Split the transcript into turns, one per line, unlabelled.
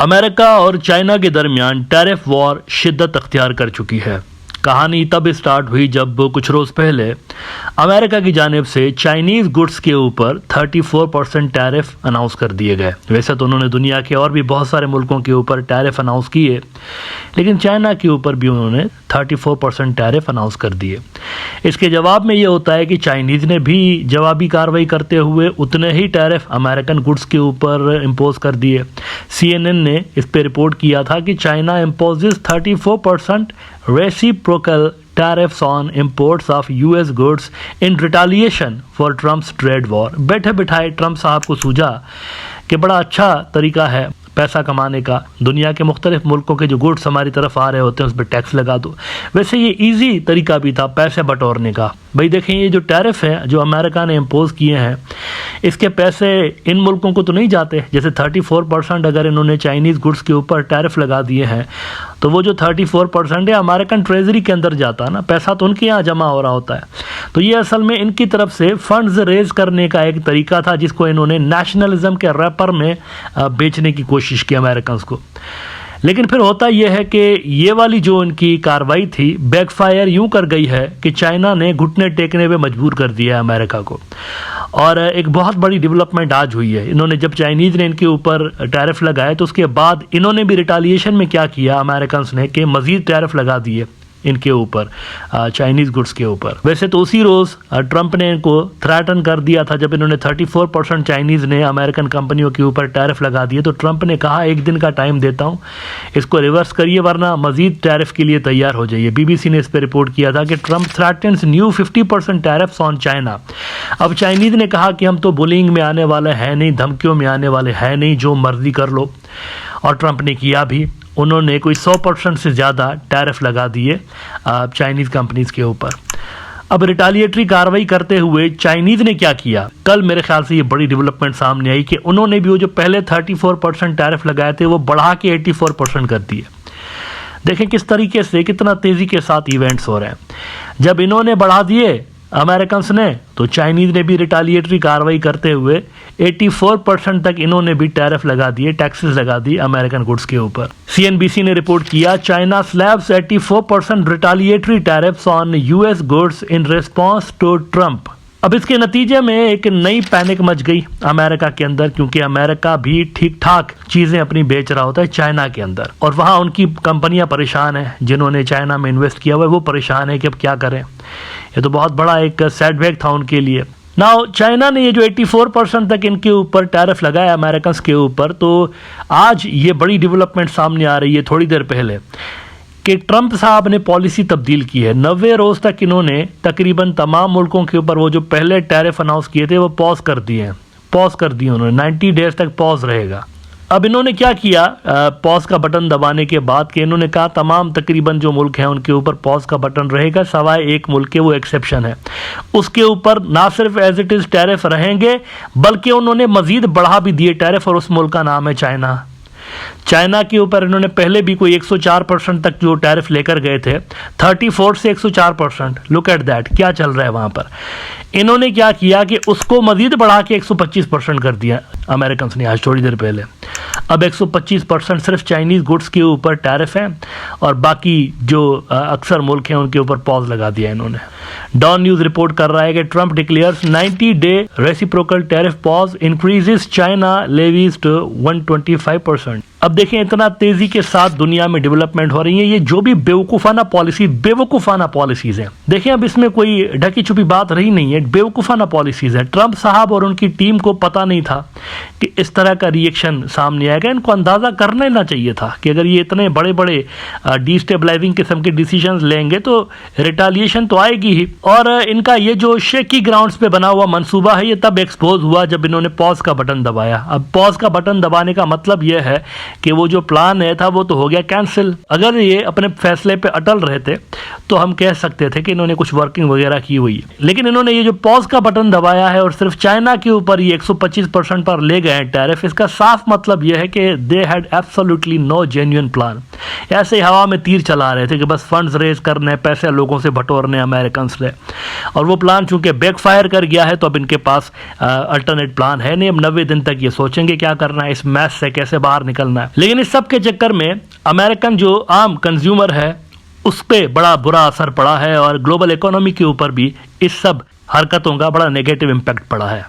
America और China के दरमियान टैरिफ वॉर शिद्दत अख्तियार कर चुकी है। कहानी तब स्टार्ट हुई जब कुछ रोज़ पहले अमेरिका की जानिब से चाइनीज़ गुड्स के ऊपर 34% टैरिफ अनाउंस कर दिए गए। वैसे तो उन्होंने दुनिया के और भी बहुत सारे मुल्कों के ऊपर टैरिफ अनाउंस किए, लेकिन चाइना के ऊपर भी उन्होंने 34% टैरिफ अनाउंस कर दिए। इसके जवाब में ये होता है कि चाइनीज़ ने भी जवाबी कार्रवाई करते हुए उतने ही टैरिफ अमेरिकन गुड्स के ऊपर इम्पोज कर दिए। CNN ने इस पर रिपोर्ट किया था कि China imposes 34% reciprocal tariffs on imports of US goods in retaliation for Trump's trade war। बैठे बिठाए ट्रंप साहब को सूझा कि बड़ा अच्छा तरीका है पैसा कमाने का, दुनिया के मुख्तलिफ मुल्कों के जो गुड्स हमारी तरफ आ रहे होते हैं उस पर टैक्स लगा दो। वैसे ये इजी तरीका भी था पैसे बटोरने का। भाई देखें, ये जो टैरिफ है जो अमेरिका ने इम्पोज किए हैं, इसके पैसे इन मुल्कों को तो नहीं जाते। जैसे 34% अगर इन्होंने चाइनीज़ गुड्स के ऊपर टैरिफ लगा दिए हैं तो वो जो 34% है अमेरिकन ट्रेजरी के अंदर जाता है ना, पैसा तो उनके यहाँ जमा हो रहा होता है। तो ये असल में इनकी तरफ से फंड्स रेज करने का एक तरीका था जिसको इन्होंने नेशनलिज्म के रैपर में बेचने की कोशिश की अमेरिकन को। लेकिन फिर होता यह है कि ये वाली जो इनकी कार्रवाई थी बैकफायर यूं कर गई है कि चाइना ने घुटने टेकने पे मजबूर कर दिया है अमेरिका को। और एक बहुत बड़ी डेवलपमेंट आज हुई है। इन्होंने जब चाइनीज़ ने इनके ऊपर टैरिफ लगाए तो उसके बाद इन्होंने भी रिटालिएशन में क्या किया अमेरिकन ने कि मज़ीद टैरिफ लगा दिए इनके ऊपर, चाइनीज़ गुड्स के ऊपर। वैसे तो उसी रोज़ ट्रंप ने इनको थ्रेटन कर दिया था जब इन्होंने 34% चाइनीज़ ने अमेरिकन कंपनियों के ऊपर टैरिफ लगा दिए। तो ट्रंप ने कहा एक दिन का टाइम देता हूँ, इसको रिवर्स करिए वरना मज़ीद टैरिफ के लिए तैयार हो जाइए। BBC ने इस पर रिपोर्ट किया था कि Trump threatens new 50% tariffs on China. अब चाइनीज़ ने कहा कि हम तो बुलिंग में आने वाले हैं नहीं, धमकियों में आने वाले हैं नहीं, जो मर्जी कर लो। और ट्रंप ने किया भी। उन्होंने कोई 100% से ज़्यादा टैरिफ लगा दिए चाइनीज़ कंपनीज़ के ऊपर। अब रिटालिएटरी कार्रवाई करते हुए चाइनीज़ ने क्या किया, कल मेरे ख्याल से ये बड़ी डेवलपमेंट सामने आई कि उन्होंने भी वो जो पहले 34% टैरिफ लगाए थे वो बढ़ा के 84% कर दिए। देखें किस तरीके से, कितना तेज़ी के साथ इवेंट्स हो रहे हैं। जब इन्होंने बढ़ा दिए अमेरिकन्स ने तो चाइनीज़ ने भी रिटालिएटरी कार्रवाई करते हुए 84% तक इन्होंने भी टैरिफ लगा दिए, टैक्सेस लगा दिए अमेरिकन गुड्स के ऊपर। CNBC ने रिपोर्ट किया China slaps 84% retaliatory tariffs on US goods in response to Trump. अब इसके नतीजे में एक नई पैनिक मच गई अमेरिका के अंदर, क्योंकि अमेरिका भी ठीक ठाक चीज़ें अपनी बेच रहा होता है चाइना के अंदर, और वहाँ उनकी कंपनियां परेशान हैं। जिन्होंने चाइना में इन्वेस्ट किया हुआ है वो परेशान है कि अब क्या करें। ये तो बहुत बड़ा एक सेटबैक था उनके लिए। नाउ चाइना ने ये जो 84% तक इनके ऊपर टैरिफ लगाया अमेरिकन के ऊपर, तो आज ये बड़ी डेवलपमेंट सामने आ रही है थोड़ी देर पहले कि ट्रंप साहब ने पॉलिसी तब्दील की है। 90 रोज़ तक इन्होंने तकरीबन तमाम मुल्कों के ऊपर वो जो पहले टैरिफ अनाउंस किए थे वो पॉज कर दिए उन्होंने। 90 डेज तक पॉज रहेगा। अब इन्होंने क्या किया पॉज का बटन दबाने के बाद कि इन्होंने कहा तमाम तकरीबन जो मुल्क हैं उनके ऊपर पॉज का बटन रहेगा, सवाए एक मुल्क के, वो एक्सेप्शन है। उसके ऊपर ना सिर्फ एज इट इज़ टैरिफ रहेंगे बल्कि उन्होंने मज़ीद बढ़ा भी दिए टैरिफ, और उस मुल्क का नाम है चाइना। चाइना के ऊपर इन्होंने पहले भी कोई 104% तक जो टैरिफ लेकर गए थे, 34 से 104%। लुक एट दैट, क्या चल रहा है वहाँ पर। इन्होंने क्या किया कि उसको मज़ीद बढ़ा के 125% कर दिया अमेरिकन ने आज थोड़ी देर पहले। अब 125% सिर्फ चाइनीज़ गुड्स के ऊपर टैरिफ है और बाकी जो अक्सर मुल्क हैं उनके ऊपर पॉज लगा दिया इन्होंने। डॉन न्यूज़ रिपोर्ट कर रहा है कि Trump declares 90-day reciprocal tariff pause increases China levies to 125%। अब देखें इतना तेज़ी के साथ दुनिया में डेवलपमेंट हो रही है। ये जो भी बेवकूफ़ाना पॉलिसीज़ हैं, देखें अब इसमें कोई ढकी छुपी बात रही नहीं है, बेवकूफ़ाना पॉलिसीज़ है। ट्रंप साहब और उनकी टीम को पता नहीं था कि इस तरह का रिएक्शन सामने आएगा। इनको अंदाज़ा करना ही ना चाहिए था कि अगर ये इतने बड़े बड़े डिस्टेबलाइजिंग किस्म के डिसीजंस लेंगे तो रिटालिएशन तो आएगी ही। और इनका ये जो शेकी ग्राउंड्स पे बना हुआ मंसूबा है ये तब एक्सपोज हुआ जब इन्होंने पॉज का बटन दबाया। अब पॉज का बटन दबाने का मतलब यह है कि वो जो प्लान है था वो तो हो गया कैंसिल। अगर ये अपने फैसले पे अटल रहते तो हम कह सकते थे कि इन्होंने कुछ वर्किंग वगैरह की हुई है, लेकिन इन्होंने ये जो पॉज का बटन दबाया है और सिर्फ चाइना के ऊपर ये 125% पर ले गए हैं टैरिफ, इसका साफ मतलब यह है कि they had absolutely no genuine plan. ऐसे ही हवा में तीर चला रहे थे कि बस फंड्स रेज करने, पैसे लोगों से बटोरने अमेरिकन से। और वो प्लान चूंकि बैकफायर कर गया है तो अब इनके पास अल्टरनेट प्लान है नहीं। अब 90 दिन तक ये सोचेंगे क्या करना है, इस मैस से कैसे बाहर निकलना है। लेकिन इस सब के चक्कर में अमेरिकन जो आम कंज्यूमर है उस पर बड़ा बुरा असर पड़ा है और ग्लोबल इकोनॉमी के ऊपर भी इस सब हरकतों का बड़ा नेगेटिव इम्पैक्ट पड़ा है।